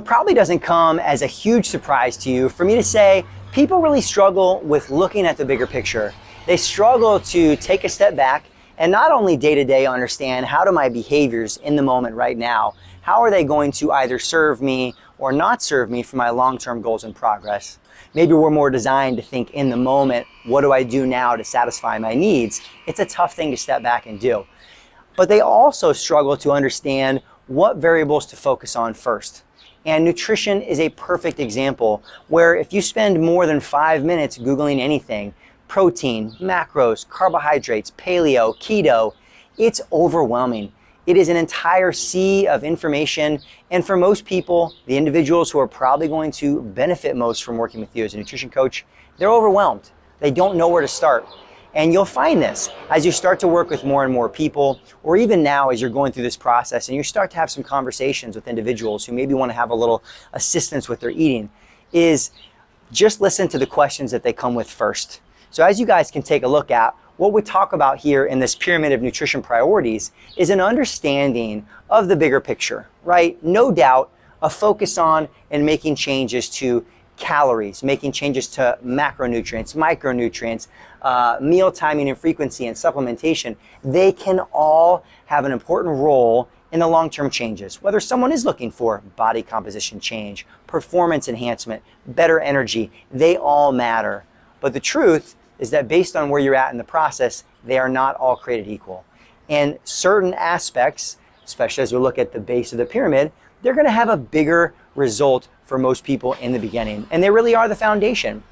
probably doesn't come as a huge surprise to you for me to say people really struggle with looking at the bigger picture. They struggle to take a step back and not only day to day understand how do my behaviors in the moment right now, how are they going to either serve me or not serve me for my long-term goals and progress. Maybe we're more designed to think in the moment, what do I do now to satisfy my needs? It's a tough thing to step back and do. But they also struggle to understand what variables to focus on first. And nutrition is a perfect example where if you spend more than 5 minutes Googling anything, protein, macros, carbohydrates, paleo, keto, it's overwhelming. It is an entire sea of information. And for most people, the individuals who are probably going to benefit most from working with you as a nutrition coach, they're overwhelmed. They don't know where to start. And you'll find this as you start to work with more and more people, or even now as you're going through this process and you start to have some conversations with individuals who maybe want to have a little assistance with their eating, is just listen to the questions that they come with first. So as you guys can take a look at, what we talk about here in this pyramid of nutrition priorities is an understanding of the bigger picture, right? No doubt a focus on and making changes to calories, making changes to macronutrients, micronutrients, meal timing and frequency and supplementation. They can all have an important role in the long-term changes, whether someone is looking for body composition change, performance enhancement, better energy, they all matter. But the truth is that based on where you're at in the process, they are not all created equal. And certain aspects, especially as we look at the base of the pyramid, they're gonna have a bigger result for most people in the beginning. And they really are the foundation.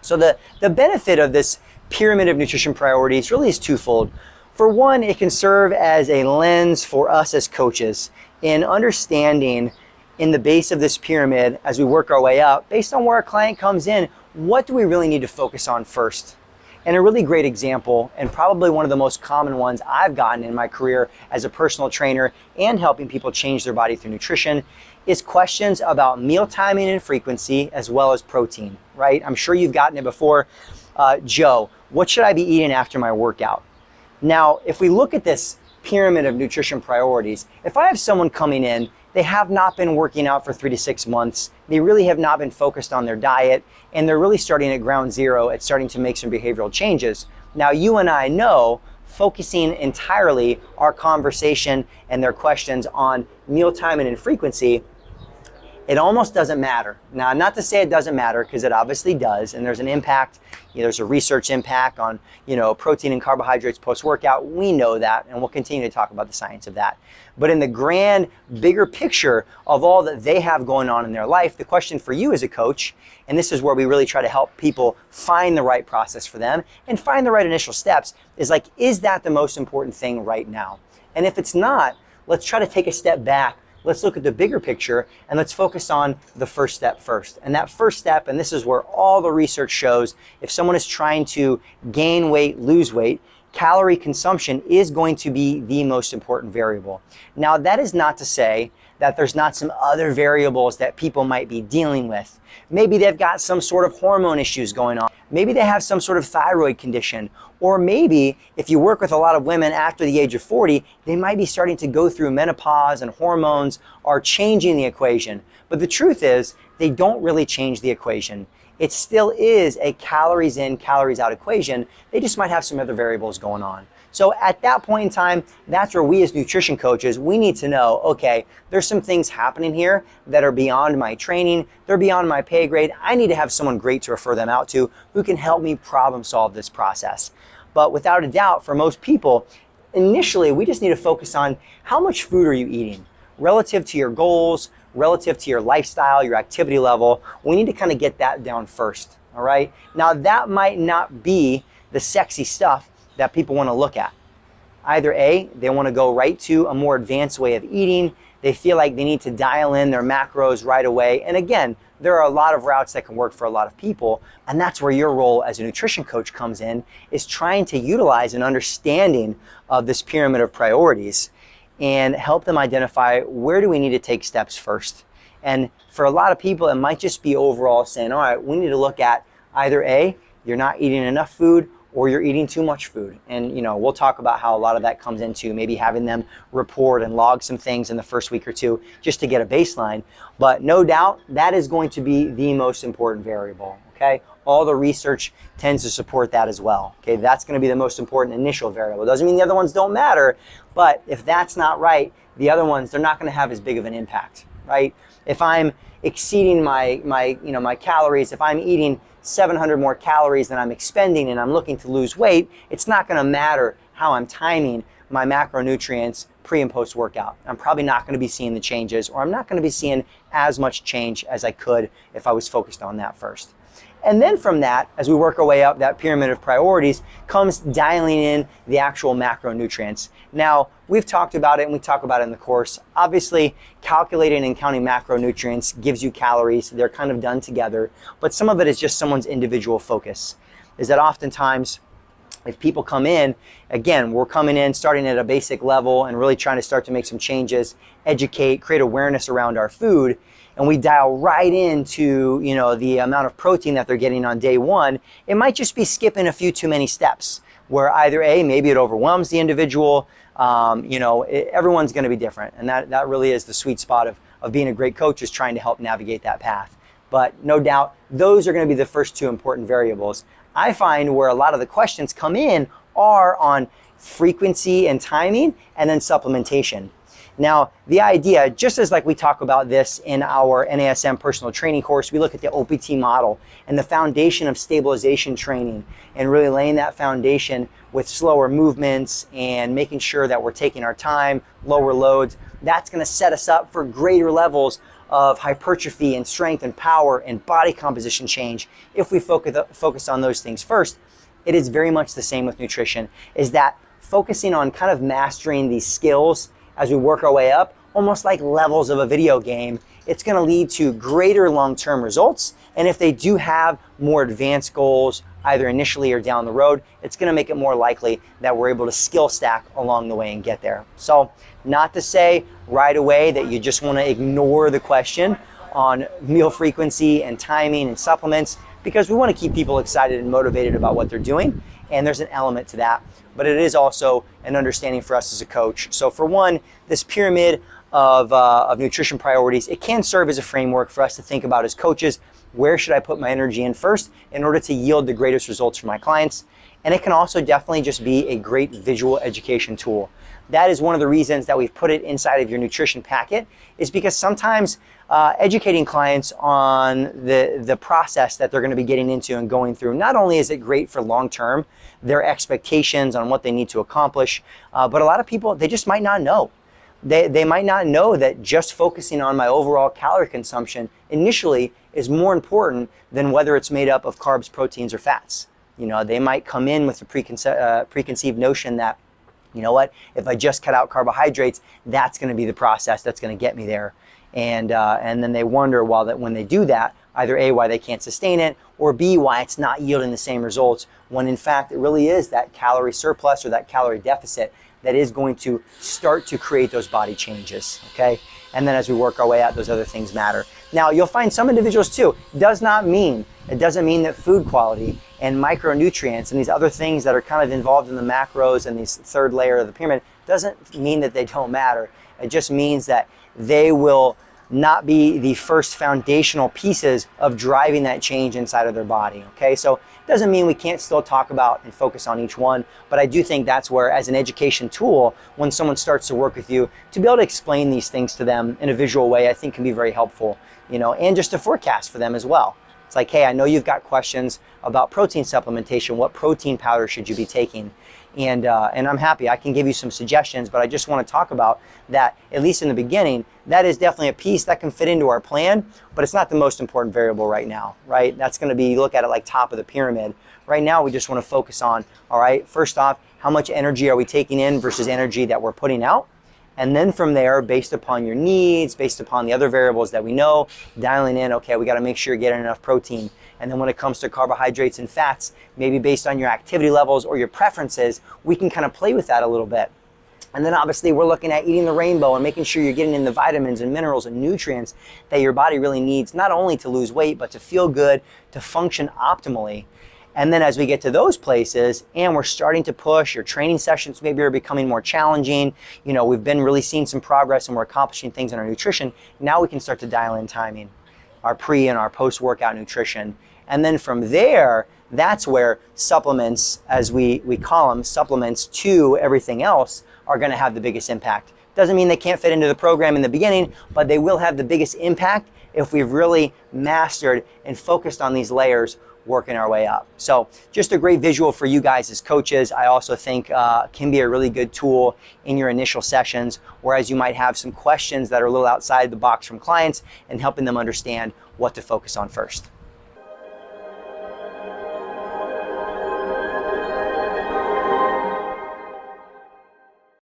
So the benefit of this pyramid of nutrition priorities really is twofold. For one, it can serve as a lens for us as coaches in understanding in the base of this pyramid as we work our way up, based on where a client comes in, what do we really need to focus on first? And a really great example, and probably one of the most common ones I've gotten in my career as a personal trainer and helping people change their body through nutrition, is questions about meal timing and frequency as well as protein, right? I'm sure you've gotten it before. Joe, what should I be eating after my workout? Now, if we look at this pyramid of nutrition priorities, if I have someone coming in, they have not been working out for 3 to 6 months, they really have not been focused on their diet, and they're really starting at ground zero at starting to make some behavioral changes. Now, you and I know focusing entirely our conversation and their questions on meal timing and frequency, it almost doesn't matter. Now, not to say it doesn't matter, because it obviously does, and there's an impact, there's a research impact on, protein and carbohydrates post-workout. We know that, and we'll continue to talk about the science of that. But in the grand, bigger picture of all that they have going on in their life, the question for you as a coach, and this is where we really try to help people find the right process for them and find the right initial steps, is like, is that the most important thing right now? And if it's not, let's try to take a step back. Let's look at the bigger picture and let's focus on the first step first. And that first step, and this is where all the research shows, if someone is trying to gain weight, lose weight, calorie consumption is going to be the most important variable. Now, that is not to say that there's not some other variables that people might be dealing with. Maybe they've got some sort of hormone issues going on. Maybe they have some sort of thyroid condition. Or maybe if you work with a lot of women after the age of 40, they might be starting to go through menopause and hormones are changing the equation. But the truth is, they don't really change the equation. It still is a calories in, calories out equation. They just might have some other variables going on. So at that point in time, that's where we as nutrition coaches, we need to know, okay, there's some things happening here that are beyond my training, they're beyond my pay grade. I need to have someone great to refer them out to who can help me problem solve this process. But without a doubt, for most people, initially, we just need to focus on how much food are you eating relative to your goals, relative to your lifestyle, your activity level. We need to kind of get that down first, all right? Now, that might not be the sexy stuff that people want to look at. Either A, they want to go right to a more advanced way of eating. They feel like they need to dial in their macros right away. And again, there are a lot of routes that can work for a lot of people. And that's where your role as a nutrition coach comes in, is trying to utilize an understanding of this pyramid of priorities and help them identify where do we need to take steps first. And for a lot of people, it might just be overall saying, all right, we need to look at either A, you're not eating enough food, or you're eating too much food. And we'll talk about how a lot of that comes into maybe having them report and log some things in the first week or two just to get a baseline. But no doubt that is going to be the most important variable, okay? All the research tends to support that as well, okay? That's going to be the most important initial variable. Doesn't mean the other ones don't matter, but if that's not right, the other ones, they're not going to have as big of an impact, right? If I'm exceeding my calories, if I'm eating 700 more calories than I'm expending and I'm looking to lose weight, it's not going to matter how I'm timing my macronutrients pre and post workout. I'm probably not going to be seeing the changes, or I'm not going to be seeing as much change as I could if I was focused on that first. And then from that, as we work our way up that pyramid of priorities, comes dialing in the actual macronutrients. Now, we've talked about it and we talk about it in the course. Obviously, calculating and counting macronutrients gives you calories. They're kind of done together, but some of it is just someone's individual focus. Is that oftentimes, if people come in, again, we're coming in starting at a basic level and really trying to start to make some changes, educate, create awareness around our food, and we dial right into the amount of protein that they're getting on day one, it might just be skipping a few too many steps where either maybe it overwhelms the individual, everyone's going to be different, and that really is the sweet spot of being a great coach, is trying to help navigate that path. But no doubt, those are going to be the first two important variables. I find where a lot of the questions come in are on frequency and timing, and then supplementation. Now, the idea, just as like we talk about this in our NASM personal training course, we look at the OPT model and the foundation of stabilization training and really laying that foundation with slower movements and making sure that we're taking our time, lower loads. That's going to set us up for greater levels of hypertrophy and strength and power and body composition change if we focus on those things first. It is very much the same with nutrition, is that focusing on kind of mastering these skills as we work our way up, almost like levels of a video game, it's going to lead to greater long-term results. And if they do have more advanced goals, either initially or down the road, it's going to make it more likely that we're able to skill stack along the way and get there. So not to say right away that you just want to ignore the question on meal frequency and timing and supplements, because we want to keep people excited and motivated about what they're doing. And there's an element to that, but it is also an understanding for us as a coach. So for one, this pyramid of nutrition priorities, it can serve as a framework for us to think about as coaches, where should I put my energy in first in order to yield the greatest results for my clients? And it can also definitely just be a great visual education tool. That is one of the reasons that we've put it inside of your nutrition packet, is because sometimes educating clients on the process that they're going to be getting into and going through, not only is it great for long-term, their expectations on what they need to accomplish, but a lot of people, they just might not know. They might not know that just focusing on my overall calorie consumption initially is more important than whether it's made up of carbs, proteins, or fats. They might come in with a preconceived notion that, if I just cut out carbohydrates, that's going to be the process that's going to get me there. And then they wonder when they do that, either A, why they can't sustain it, or B, why it's not yielding the same results, when in fact it really is that calorie surplus or that calorie deficit that is going to start to create those body changes, okay? And then as we work our way out, those other things matter. Now, you'll find some individuals too, it doesn't mean that food quality and micronutrients and these other things that are kind of involved in the macros and this third layer of the pyramid doesn't mean that they don't matter. It just means that they will not be the first foundational pieces of driving that change inside of their body, okay? So it doesn't mean we can't still talk about and focus on each one, but I do think that's where, as an education tool, when someone starts to work with you, to be able to explain these things to them in a visual way, I think can be very helpful, and just a forecast for them as well. It's like, hey, I know you've got questions about protein supplementation. What protein powder should you be taking? And I'm happy, I can give you some suggestions, but I just want to talk about that, at least in the beginning, that is definitely a piece that can fit into our plan, but it's not the most important variable right now, right? That's going to be, look at it like top of the pyramid. Right now, we just want to focus on, all right, first off, how much energy are we taking in versus energy that we're putting out? And then from there, based upon your needs, based upon the other variables that we know, dialing in, okay, we got to make sure you're getting enough protein. And then when it comes to carbohydrates and fats, maybe based on your activity levels or your preferences, we can kind of play with that a little bit. And then obviously we're looking at eating the rainbow and making sure you're getting in the vitamins and minerals and nutrients that your body really needs, not only to lose weight, but to feel good, to function optimally. And then as we get to those places and we're starting to push, your training sessions maybe are becoming more challenging, we've been really seeing some progress and we're accomplishing things in our nutrition, now we can start to dial in timing, our pre and our post-workout nutrition. And then from there, that's where supplements, as we call them, supplements to everything else, are going to have the biggest impact. Doesn't mean they can't fit into the program in the beginning, but they will have the biggest impact if we've really mastered and focused on these layers, working our way up. So just a great visual for you guys as coaches. I also think can be a really good tool in your initial sessions, whereas you might have some questions that are a little outside the box from clients and helping them understand what to focus on first.